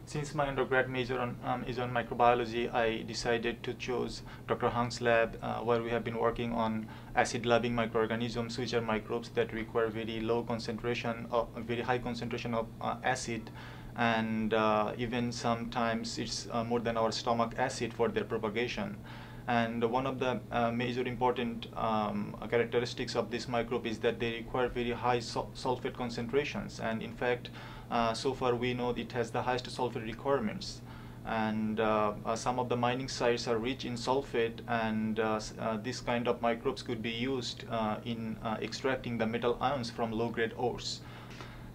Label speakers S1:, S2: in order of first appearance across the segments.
S1: Since my undergrad major is on microbiology, I decided to choose Dr. Hang's lab, where we have been working on acid-loving microorganisms, which are microbes that require very low concentration of very high concentration of acid, and even sometimes it's more than our stomach acid for their propagation. And one of the major important characteristics of this microbe is that they require very high sulfate concentrations, and in fact so far we know it has the highest sulfate requirements, and some of the mining sites are rich in sulfate, and this kind of microbes could be used in extracting the metal ions from low-grade ores.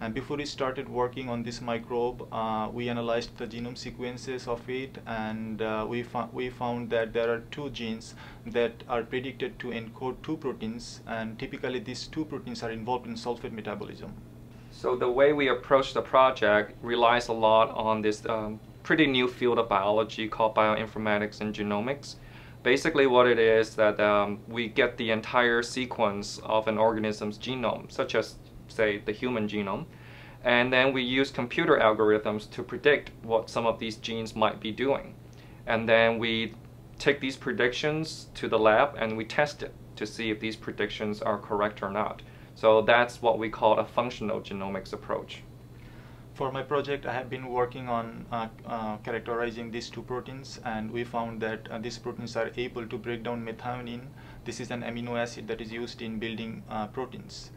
S1: And before we started working on this microbe, we analyzed the genome sequences of it, and we found that there are two genes that are predicted to encode two proteins, and typically these two proteins are involved in sulfate metabolism.
S2: So the way we approach the project relies a lot on this pretty new field of biology called bioinformatics and genomics. Basically what it is that we get the entire sequence of an organism's genome, such as say the human genome, and then we use computer algorithms to predict what some of these genes might be doing. And then we take these predictions to the lab and we test it to see if these predictions are correct or not. So that's what we call a functional genomics approach.
S1: For my project, I have been working on characterizing these two proteins, and we found that these proteins are able to break down methionine. This is an amino acid that is used in building proteins.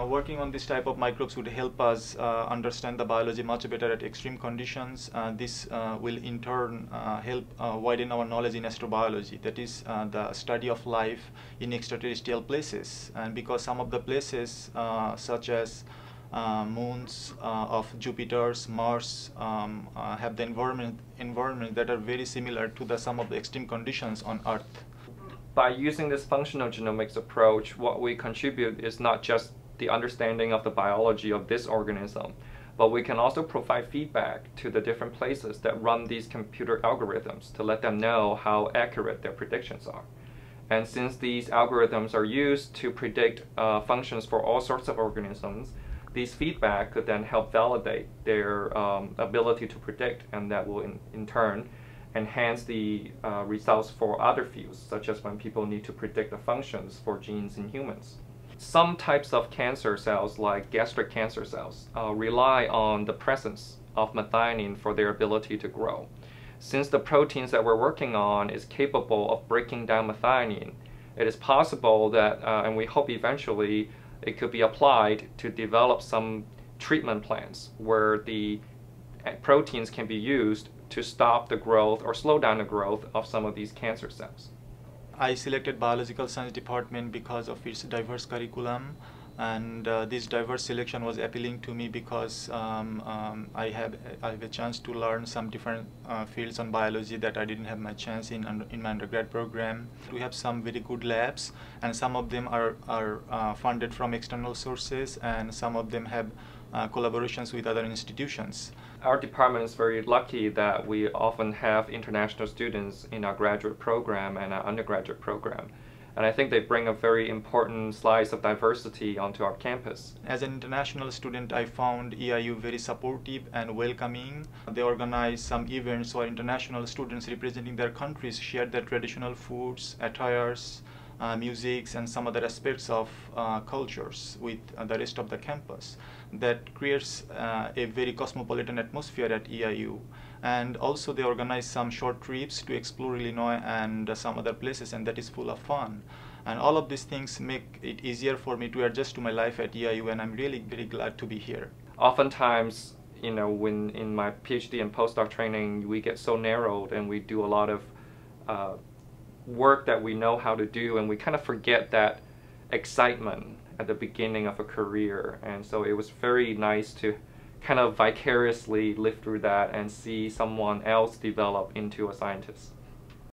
S1: Working on this type of microbes would help us understand the biology much better at extreme conditions. This will in turn help widen our knowledge in astrobiology, that is the study of life in extraterrestrial places. And because some of the places such as moons of Jupiter's, Mars have the environment that are very similar to some of the extreme conditions on Earth.
S2: By using this functional genomics approach, what we contribute is not just the understanding of the biology of this organism, but we can also provide feedback to the different places that run these computer algorithms to let them know how accurate their predictions are. And since these algorithms are used to predict functions for all sorts of organisms, these feedback could then help validate their ability to predict, and that will in turn enhance the results for other fields, such as when people need to predict the functions for genes in humans. Some types of cancer cells, like gastric cancer cells, rely on the presence of methionine for their ability to grow. Since the proteins that we're working on is capable of breaking down methionine, it is possible that, and we hope eventually, it could be applied to develop some treatment plans where the proteins can be used to stop the growth or slow down the growth of some of these cancer cells.
S1: I selected biological science department because of its diverse curriculum, and this diverse selection was appealing to me because I have a chance to learn some different fields on biology that I didn't have my chance in my undergrad program. We have some very good labs, and some of them are funded from external sources, and some of them have collaborations with other institutions.
S2: Our department is very lucky that we often have international students in our graduate program and our undergraduate program. And I think they bring a very important slice of diversity onto our campus.
S1: As an international student, I found EIU very supportive and welcoming. They organize some events where international students representing their countries share their traditional foods, attires, musics, and some other aspects of cultures with the rest of the campus. That creates a very cosmopolitan atmosphere at EIU. And also they organize some short trips to explore Illinois and some other places, and that is full of fun. And all of these things make it easier for me to adjust to my life at EIU, and I'm really very glad to be here.
S2: Oftentimes, when in my PhD and postdoc training, we get so narrowed and we do a lot of work that we know how to do, and we kind of forget that excitement at the beginning of a career. And so it was very nice to kind of vicariously live through that and see someone else develop into a scientist.